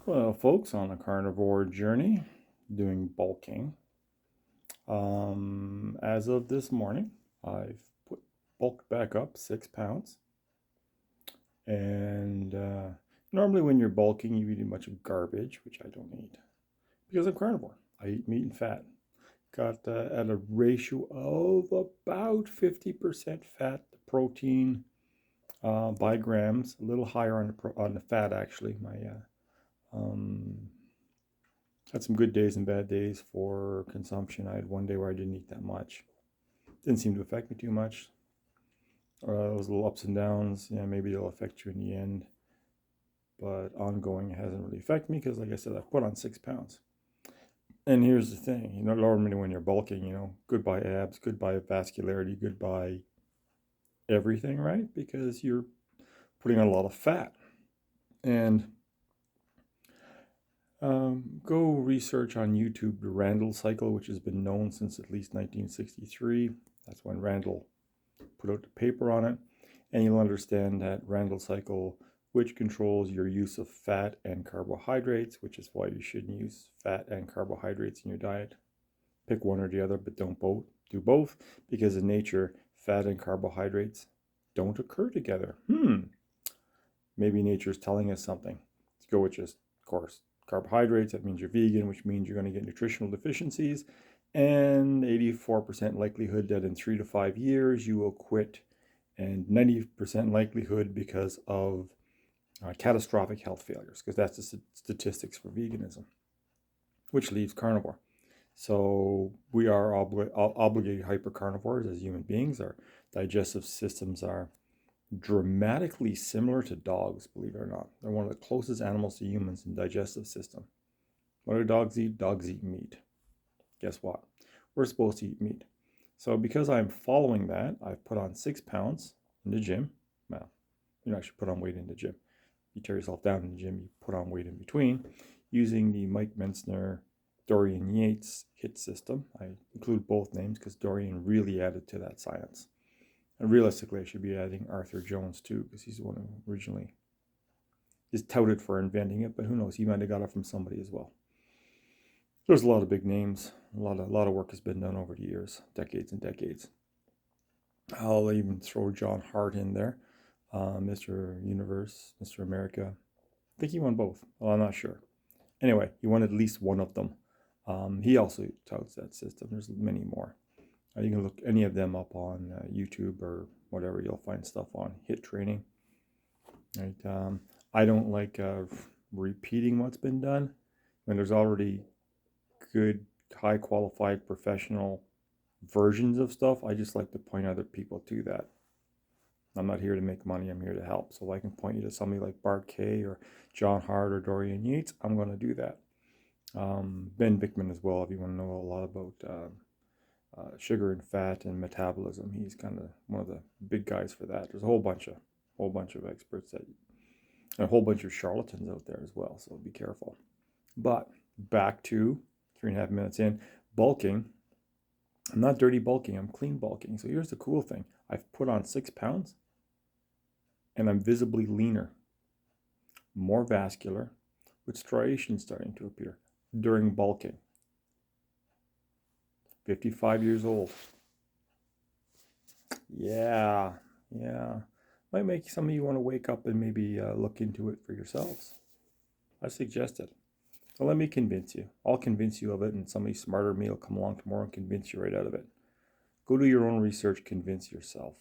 Well, folks, on a carnivore journey, doing bulking. As of this morning, I've bulked back up 6 pounds. And normally, when you're bulking, you eat a bunch of garbage, which I don't eat because I'm carnivore. I eat meat and fat. Got at a ratio of about 50% fat to protein by grams, a little higher on the fat actually. My Had some good days and bad days for consumption. I had one day where I didn't eat that much. Didn't seem to affect me too much. Those little ups and downs, yeah, maybe they'll affect you in the end. But ongoing, it hasn't really affected me because, like I said, I've put on 6 pounds. And here's the thing, normally when you're bulking, goodbye abs, goodbye vascularity, goodbye everything, right? Because you're putting on a lot of fat. And go research on YouTube the Randle Cycle, which has been known since at least 1963. That's when Randle put out the paper on it. And you'll understand that Randle Cycle, which controls your use of fat and carbohydrates, which is why you shouldn't use fat and carbohydrates in your diet. Pick one or the other, but don't do both, because in nature, fat and carbohydrates don't occur together. Maybe nature's telling us something. Let's go with just, of course, carbohydrates. That means you're vegan, which means you're going to get nutritional deficiencies, and 84% likelihood that in 3 to 5 years you will quit, and 90% likelihood because of catastrophic health failures, because that's the statistics for veganism, which leaves carnivore. So we are obligated hypercarnivores as human beings. Our digestive systems are dramatically similar to dogs, believe it or not. They're one of the closest animals to humans in digestive system. What do dogs eat? Dogs eat meat. Guess what? We're supposed to eat meat. So because I'm following that, I've put on 6 pounds in the gym. Well, you don't actually put on weight in the gym. You tear yourself down in the gym, you put on weight in between, using the Mentzer, Dorian Yates HIT system. I include both names because Dorian really added to that science. And realistically, I should be adding Arthur Jones too, because he's the one who originally is touted for inventing it, but who knows, he might have got it from somebody as well. There's a lot of big names. A lot of work has been done over the years, decades and decades. I'll even throw John Hart in there, Mr. Universe, Mr. America. I think he won both. Well, I'm not sure. Anyway, he won at least one of them. He also touts that system. There's many more. You can look any of them up on YouTube or whatever. You'll find stuff on HIT training. Right? I don't like repeating what's been done when there's already good, high qualified professional versions of stuff. I just like to point other people to that. I'm not here to make money, I'm here to help. So if I can point you to somebody like Bart Kay or John Hart or Dorian Yates, I'm going to do that. Ben Bickman as well, if you want to know a lot about sugar and fat and metabolism. He's kind of one of the big guys for that. There's a whole bunch of experts and a whole bunch of charlatans out there as well, so be careful. But back to 3.5 minutes in, bulking. I'm not dirty bulking, I'm clean bulking. So here's the cool thing. I've put on 6 pounds and I'm visibly leaner, more vascular, with striations starting to appear during bulking. 55 years old. Yeah. Might make some of you want to wake up and maybe look into it for yourselves. I suggest it. So let me convince you. I'll convince you of it, and somebody smarter than me will come along tomorrow and convince you right out of it. Go do your own research, convince yourself.